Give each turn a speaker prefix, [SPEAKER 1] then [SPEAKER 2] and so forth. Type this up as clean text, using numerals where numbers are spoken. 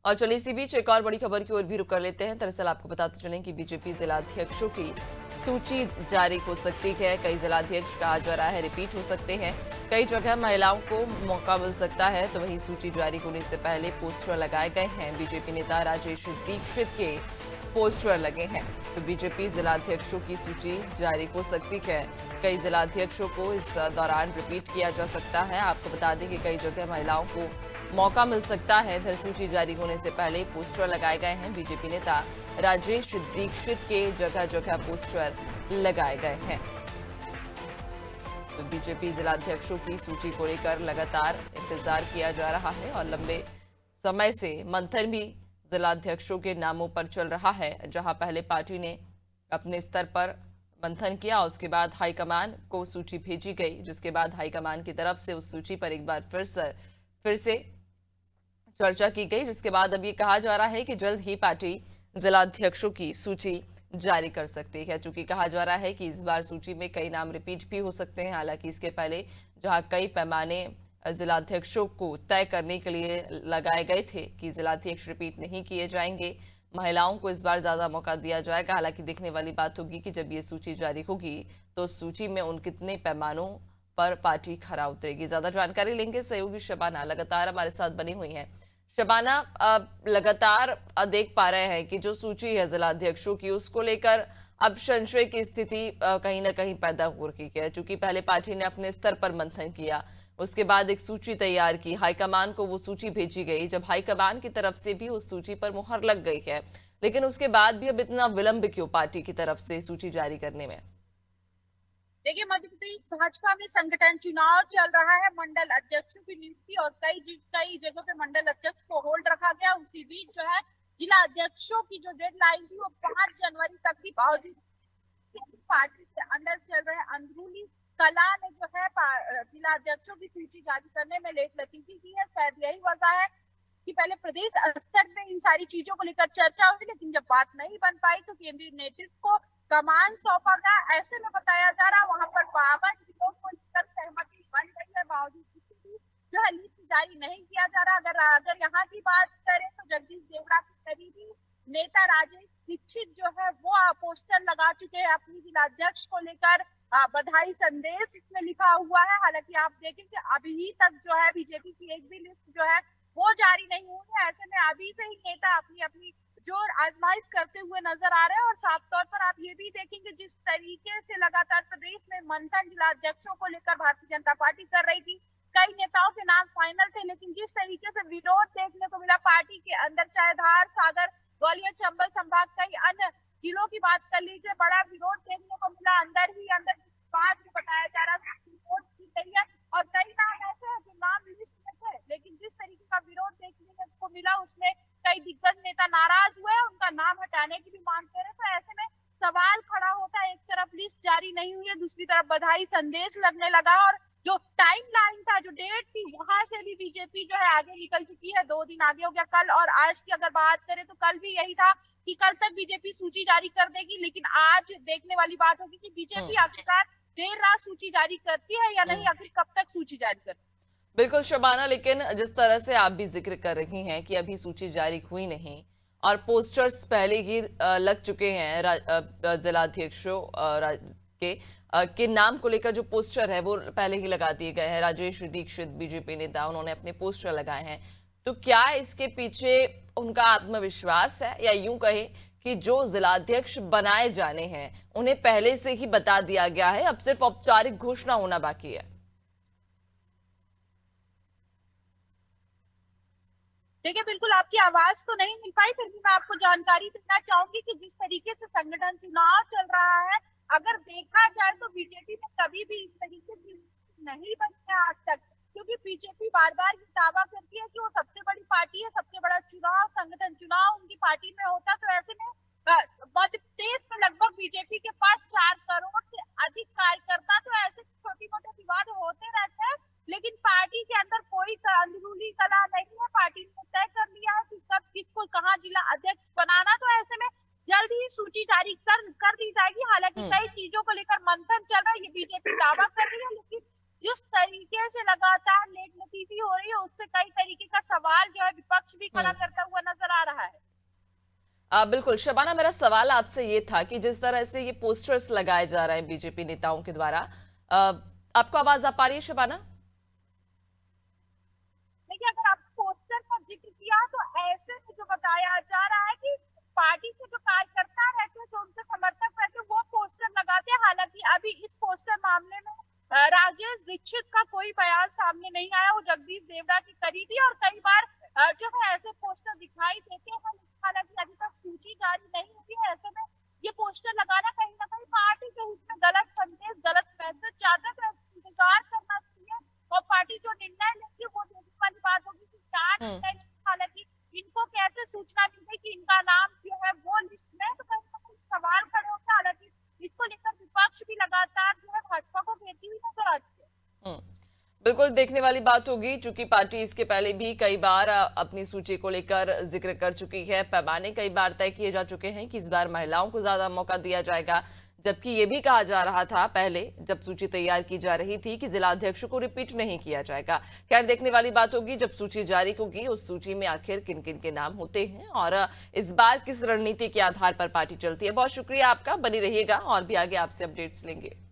[SPEAKER 1] और चलिए इसी बीच एक और बड़ी खबर की ओर भी रुक कर लेते हैं। दरअसल आपको बताते चलें कि बीजेपी जिलाध्यक्षों की सूची जारी हो सकती है। कई जिलाध्यक्ष कहा जा रहा है रिपीट हो सकते हैं। कई जगह महिलाओं को मौका मिल सकता है, तो वहीं सूची जारी होने से पहले पोस्टर लगाए गए हैं। बीजेपी नेता राजेश दीक्षित के पोस्टर लगे हैं, तो बीजेपी जिलाध्यक्षों की सूची जारी हो सकती है। कई जिलाध्यक्षों को इस दौरान रिपीट किया जा सकता है। आपको बता दें कि कई जगह महिलाओं को मौका मिल सकता है। इधर सूची जारी होने से पहले पोस्टर लगाए गए हैं। बीजेपी नेता राजेश दीक्षित के जगह जगह पोस्टर लगाए गए हैं। तो बीजेपी जिलाध्यक्षों की सूची को लेकर लगातार इंतजार किया जा रहा है और लंबे समय से मंथन भी जिलाध्यक्षों के नामों पर चल रहा है। जहां पहले पार्टी ने अपने स्तर पर मंथन किया, उसके बाद हाईकमान को सूची भेजी गई, जिसके बाद हाईकमान की तरफ से उस सूची पर एक बार फिर से चर्चा की गई, जिसके बाद अब ये कहा जा रहा है कि जल्द ही पार्टी जिलाध्यक्षों की सूची जारी कर सकती है। चूंकि कहा जा रहा है कि इस बार सूची में कई नाम रिपीट भी हो सकते हैं। हालांकि इसके पहले जहां कई पैमाने जिलाध्यक्षों को तय करने के लिए लगाए गए थे कि जिलाध्यक्ष रिपीट नहीं किए जाएंगे, महिलाओं को इस बार ज्यादा मौका दिया जाएगा। हालांकि देखने वाली बात होगी कि जब ये सूची जारी होगी तो सूची में उन कितने पैमानों पर पार्टी खरा उतरेगी। ज्यादा जानकारी लेंगे, सहयोगी शबाना लगातार हमारे साथ बनी हुई है। शबाना, लगातार देख पा रहे हैं कि जो सूची है जिलाध्यक्षों की, उसको लेकर अब संशय की स्थिति कहीं ना कहीं पैदा हो रही है। चूंकि पहले पार्टी ने अपने स्तर पर मंथन किया, उसके बाद एक सूची तैयार की, हाईकमान को वो सूची भेजी गई। जब हाईकमान की तरफ से भी उस सूची पर मुहर लग गई है, लेकिन उसके बाद भी अब इतना विलंब क्यों पार्टी की तरफ से सूची जारी करने में?
[SPEAKER 2] देखिए, मध्य प्रदेश भाजपा में संगठन चुनाव चल रहा है। मंडल अध्यक्षों की नियुक्ति और कई जगहों पे मंडल अध्यक्ष को होल्ड रखा गया। उसी बीच जो है जिला अध्यक्षों की जो डेडलाइन थी वो 5 जनवरी तक की, बावजूद पार्टी के अंदर चल रहे अंदरूनी कला ने जो है जिला अध्यक्षों की सूची जारी करने में लेट लतीफी की है। शायद यही वजह है कि पहले प्रदेश स्तर में इन सारी चीजों को लेकर चर्चा हुई, लेकिन जब बात नहीं बन पाई तो केंद्रीय नेतृत्व को कमान सौंपा गया। ऐसे में बताया जा रहा वहां पर 52 जिलों को लेकर सहमति बन गई है, बावजूद किसी भी जो है लिस्ट जारी नहीं किया जा रहा। अगर यहाँ की बात करें तो जगदीश देवड़ा के करीबी नेता राजेश दीक्षित जो है वो पोस्टर लगा चुके हैं अपनी जिलाध्यक्ष को लेकर। बधाई संदेश इसमें लिखा हुआ है। हालांकि आप देखें कि अभी तक जो है बीजेपी की एक भी लिस्ट जो है वो जारी नहीं हुई है। ऐसे में अभी से ही नेता अपनी अपनी जोर आजमाइश करते हुए नजर आ रहे हैं। और साफ तौर पर आप ये भी देखेंगे जिस तरीके से लगातार प्रदेश में मंथन जिलाध्यक्षों को लेकर भारतीय जनता पार्टी कर रही थी, कई नेताओं के नाम फाइनल थे, लेकिन जिस तरीके से विरोध देखने को मिला पार्टी के अंदर, चाहे धार, सागर, ग्वालियर, चंबल संभाग, कई अन्य जिलों की बात कर लीजिए, बड़ा विरोध देखने को मिला। अंदर ही अंदर बात जो बताया जा रहा था विरोध की गई है और कई नाम ऐसे हैं जो नाम लिस्ट में थे, लेकिन जिस तरीके का विरोध देखने को मिला उसमें कई दिग्गज नेता नाराज हुए, उनका नाम हटाने की भी मांग कर रहे। तो ऐसे में सवाल खड़ा होता है, एक तरफ लिस्ट जारी नहीं हुई है, दूसरी तरफ बधाई संदेश लगने लगा और जो टाइम लाइन था, जो डेट थी, वहां से भी बीजेपी जो है आगे निकल चुकी है। 2 दिन आगे हो गया। कल और आज की अगर बात करें तो कल भी यही था कि कल तक बीजेपी सूची जारी कर देगी, लेकिन आज देखने वाली बात होगी कि बीजेपी आखिरकार देर रात सूची जारी करती है या नहीं, आखिर कब तक सूची जारी करती है।
[SPEAKER 1] बिल्कुल शबाना, लेकिन जिस तरह से आप भी जिक्र कर रही हैं कि अभी सूची जारी हुई नहीं और पोस्टर्स पहले ही लग चुके हैं जिलाध्यक्षों के नाम को लेकर, जो पोस्टर है वो पहले ही लगा दिए गए हैं। राजेश दीक्षित बीजेपी नेता, उन्होंने अपने पोस्टर लगाए हैं। तो क्या इसके पीछे उनका आत्मविश्वास है, या यूं कहे कि जो जिलाध्यक्ष बनाए जाने हैं उन्हें पहले से ही बता दिया गया है, अब सिर्फ औपचारिक घोषणा होना बाकी है?
[SPEAKER 2] देखिए, बिल्कुल आपकी आवाज तो नहीं मिल पाई, फिर भी मैं आपको जानकारी देना चाहूंगी कि जिस तरीके से संगठन चुनाव चल रहा है, अगर देखा जाए तो बीजेपी में कभी भी इस तरीके की नहीं बनी है आज तक। क्योंकि बीजेपी बार बार ये दावा करती है कि वो सबसे बड़ी पार्टी है, सबसे बड़ा चुनाव, संगठन चुनाव उनकी पार्टी में होता। तो ऐसे में मध्य प्रदेश में लगभग बीजेपी के पास 4 करोड़ से अधिक कार्यकर्ता, तो ऐसे छोटे मोटे विवाद होते रहते हैं, लेकिन पार्टी के अंदर कोई अंदरूनी कला नहीं है। पार्टी ने तय कर लिया है कि कब किसको कहाँ जिला अध्यक्ष बनाना। तो ऐसे में जल्द ही सूची जारी कर दी जाएगी। हालांकि कई चीजों को लेकर मंथन चल रहा है, ये बीजेपी दावा कर रही है, लेकिन जिस तरीके से लगातार लेट लतीफी हो रही है उससे कई तरीके का सवाल जो है विपक्ष भी खड़ा करता हुआ नजर
[SPEAKER 1] बिल्कुल शबाना, मेरा सवाल आपसे ये था कि जिस तरह से ये पोस्टर्स लगाए जा रहे हैं बीजेपी नेताओं के द्वारा, अ, आपको आवाज आ पा रही है शबाना?
[SPEAKER 2] देखिए, अगर आप पोस्टर का जिक्र किया तो ऐसे में जो बताया जा रहा है कि पार्टी के जो कार्यकर्ता रहते हैं, जो उनके समर्थक रहते हैं, वो पोस्टर लगाते हैं। हालांकि अभी इस पोस्टर मामले में राजेश दीक्षित का कोई बयान सामने नहीं आया। वो जगदीश देवड़ा की करीबी और कई बार जो है ऐसे पोस्टर दिखाई देते हैं, लेकिन हालांकि अभी तक सूची जारी नहीं हुई है। ऐसे में ये पोस्टर लगाना कहीं ना कहीं पार्टी के हित में गलत संदेश, गलत मैसेज जाता है। इंतजार करना चाहिए और पार्टी जो निर्णय लेगी वो देखने वाली बात होगी कि क्या
[SPEAKER 1] हम्म।
[SPEAKER 2] निर्णय लेगी। हालांकि इनको कैसे सूचना मिल गई कि इनका नाम जो है वो लिस्ट में है, तो कहीं ना कहीं सवाल खड़े होते हैं। हालांकि इसको लेकर विपक्ष भी लगातार जो है भाजपा को घेरती हुई नजर आती है।
[SPEAKER 1] हम्म। बिल्कुल देखने वाली बात होगी, चूंकि पार्टी इसके पहले भी कई बार अपनी सूची को लेकर जिक्र कर चुकी है। पैमाने कई बार तय किए जा चुके हैं कि इस बार महिलाओं को ज्यादा मौका दिया जाएगा, जबकि ये भी कहा जा रहा था पहले जब सूची तैयार की जा रही थी कि जिला अध्यक्षों को रिपीट नहीं किया जाएगा। खैर, देखने वाली बात होगी जब सूची जारी होगी, उस सूची में आखिर किन किन के नाम होते हैं और इस बार किस रणनीति के आधार पर पार्टी चलती है। बहुत शुक्रिया आपका, बनी रहिएगा और भी आगे आपसे अपडेट्स लेंगे।